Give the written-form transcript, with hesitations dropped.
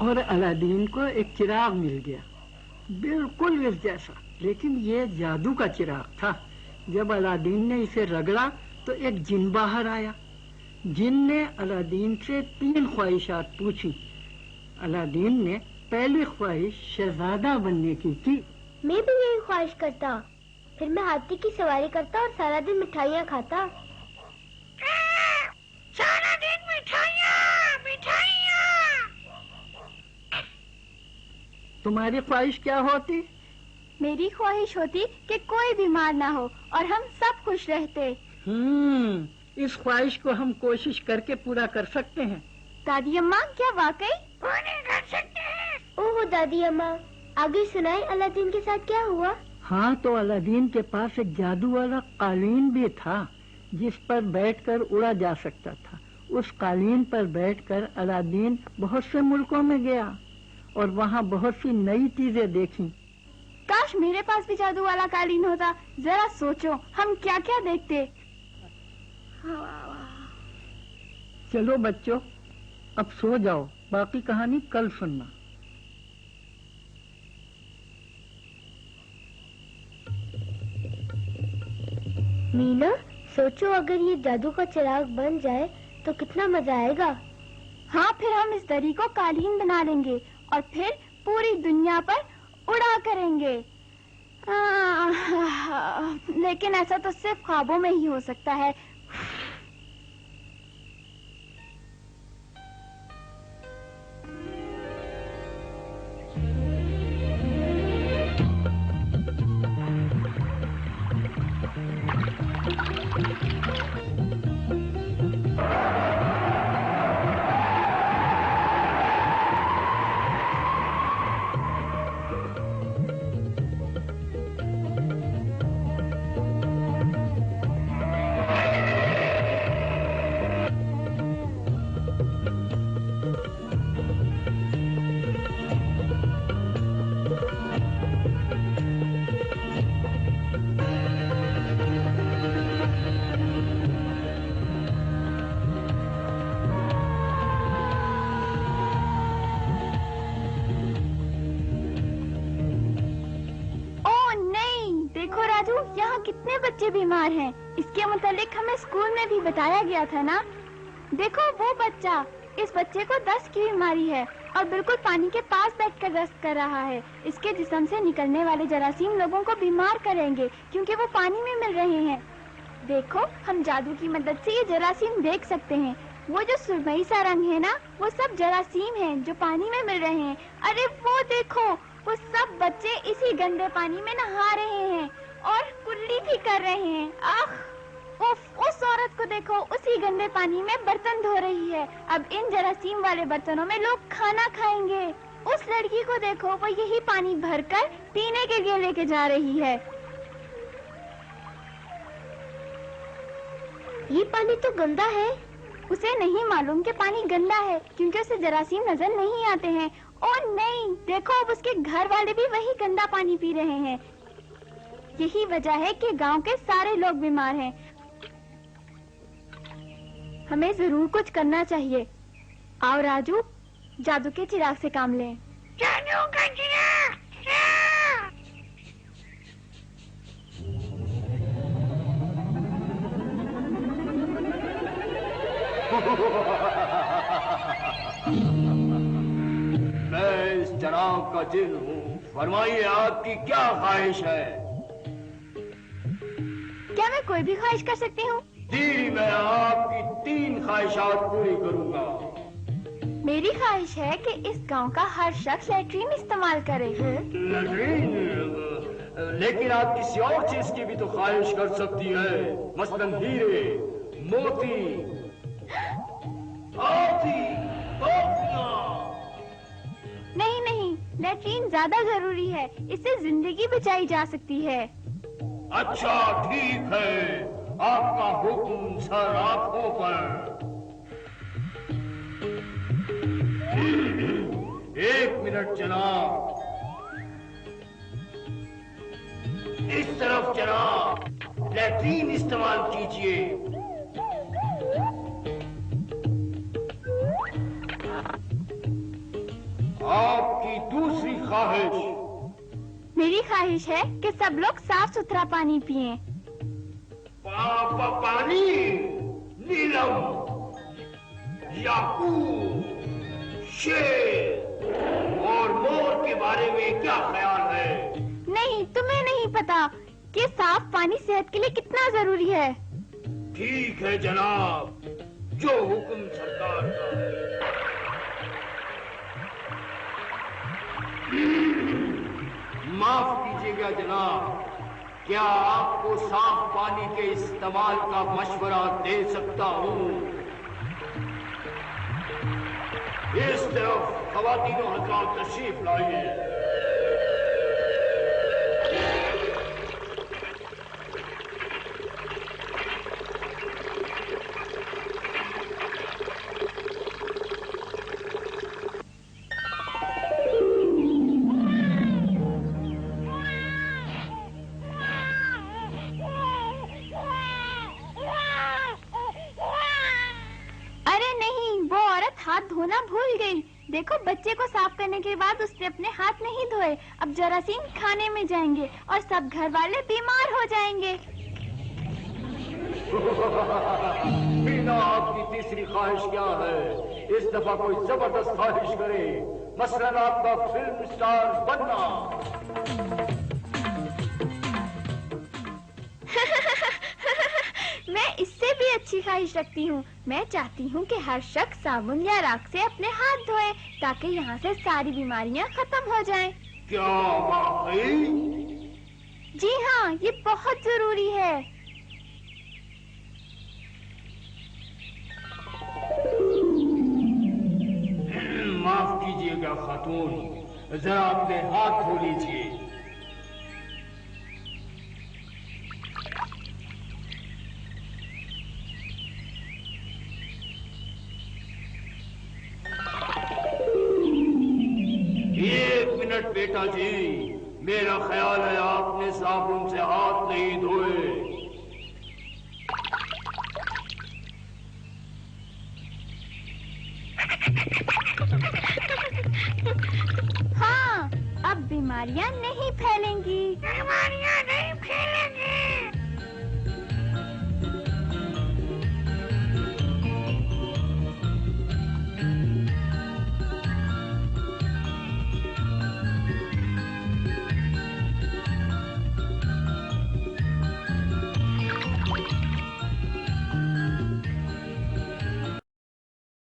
और अलादीन को एक चिराग मिल गया, बिल्कुल इस जैसा, लेकिन ये जादू का चिराग था। जब अलादीन ने इसे रगड़ा तो एक जिन बाहर आया। जिन ने अलादीन से 3 ख्वाहिशात पूछी। अलादीन ने पहली ख्वाहिश शहजादा बनने की की। मैं भी यही ख्वाहिश करता, फिर मैं हाथी की सवारी करता और सारा दिन मिठाइयाँ खाता। सारा दिन मिठाइयाँ मिठाइयाँ। तुम्हारी ख्वाहिश क्या होती? मेरी ख्वाहिश होती कि कोई बीमार ना हो और हम सब खुश रहते। इस ख्वाहिश को हम कोशिश करके पूरा कर सकते हैं। दादी अम्मा, क्या वाकई? पूरी कर सकते हैं। ओह दादी अम्मा, आगे सुनाए अलादीन के साथ क्या हुआ? हाँ, तो अलादीन के पास एक जादू वाला कालीन भी था जिस पर बैठकर उड़ा जा सकता था। उस कालीन पर बैठकर अलादीन बहुत से मुल्कों में गया और वहाँ बहुत सी नई चीजें देखी। काश मेरे पास भी जादू वाला कालीन होता। जरा सोचो हम क्या क्या देखते। चलो बच्चों, अब सो जाओ, बाकी कहानी कल सुनना। मीना, सोचो अगर ये जादू का चिराग बन जाए तो कितना मजा आएगा। हाँ, फिर हम इस दरी को कालीन बना लेंगे और फिर पूरी दुनिया पर उड़ा करेंगे। लेकिन ऐसा तो सिर्फ ख्वाबों में ही हो सकता है। यहाँ कितने बच्चे बीमार हैं। इसके मुतालिक हमें स्कूल में भी बताया गया था ना। देखो वो बच्चा, इस बच्चे को दस्त की बीमारी है और बिल्कुल पानी के पास बैठकर दस्त कर रहा है। इसके जिस्म से निकलने वाले जरासीम लोगों को बीमार करेंगे क्योंकि वो पानी में मिल रहे हैं। देखो, हम जादू की मदद से ये जरासीम देख सकते हैं। वो जो सुरमई सा रंग है ना, वो सब जरासीम हैं जो पानी में मिल रहे हैं। अरे वो देखो, वो सब बच्चे इसी गंदे पानी में नहा रहे हैं और कुल्ली भी कर रहे हैं। आह, उस औरत को देखो, उसी गंदे पानी में बर्तन धो रही है। अब इन जरासीम वाले बर्तनों में लोग खाना खाएंगे। उस लड़की को देखो, वो यही पानी भरकर पीने के लिए लेके जा रही है। ये पानी तो गंदा है। उसे नहीं मालूम कि पानी गंदा है क्योंकि उसे जरासीम नजर नहीं आते हैं। और नहीं, देखो अब उसके घर वाले भी वही गंदा पानी पी रहे हैं। यही वजह है कि गांव के सारे लोग बीमार हैं। हमें जरूर कुछ करना चाहिए। आओ राजू, जादू के चिराग से काम लें। जादू का चिराग। मैं इस चिराग का जिन हूँ। फरमाइए, आपकी क्या ख्वाहिश है? क्या मैं कोई भी ख्वाहिश कर सकती हूँ? जी, मैं आपकी 3 ख्वाहिशात पूरी करूँगा। मेरी ख्वाहिश है कि इस गांव का हर शख्स लैट्रीन इस्तेमाल करे। लैट्रीन? लेकिन आप किसी और चीज की भी तो ख्वाहिश कर सकती है, मसलन हीरे, मोती, नहीं नहीं, लैट्रीन ज्यादा जरूरी है। इससे जिंदगी बचाई जा सकती है। अच्छा ठीक है, आपका हुक्म सर आंखों पर। 1 मिनट जनाब। इस तरफ जनाब, लैट्रीन इस्तेमाल कीजिए। आपकी दूसरी ख्वाहिश? मेरी ख्वाहिश है कि सब लोग साफ सुथरा पानी पिएं। पानी, नीलम, याकूब, शेर और मोर के बारे में क्या ख्याल है? नहीं, तुम्हें नहीं पता कि साफ पानी सेहत के लिए कितना जरूरी है। ठीक है जनाब, जो हुक्म सरकार का। माफ कीजिएगा जनाब, क्या आपको साफ पानी के इस्तेमाल का मशवरा दे सकता हूँ? इस तरफ ख़वातीनो हज़रात तशरीफ लाइए। हाथ धोना भूल गई। देखो, बच्चे को साफ करने के बाद उसने अपने हाथ नहीं धोए। अब जरासीम खाने में जाएंगे और सब घर वाले बीमार हो जाएंगे। मीना, आपकी तीसरी ख्वाहिश क्या है? इस दफा कोई जबरदस्त ख्वाहिश करे, मसलन आपका फिल्म स्टार बनना। मैं इससे भी अच्छी ख्वाहिश रखती हूँ। मैं चाहती हूँ कि हर शख्स साबुन या राख से अपने हाथ धोए ताकि यहाँ से सारी बीमारियाँ खत्म हो जाएं। क्या वाकई? जी हाँ, ये बहुत जरूरी है। माफ कीजिएगा खातून, जरा अपने हाथ धो लीजिए। बेटा जी, मेरा ख्याल है आपने साबुन से हाथ नहीं धोए। हाँ, अब बीमारियां नहीं फैलेंगी। बीमारियां नहीं फैलेंगी।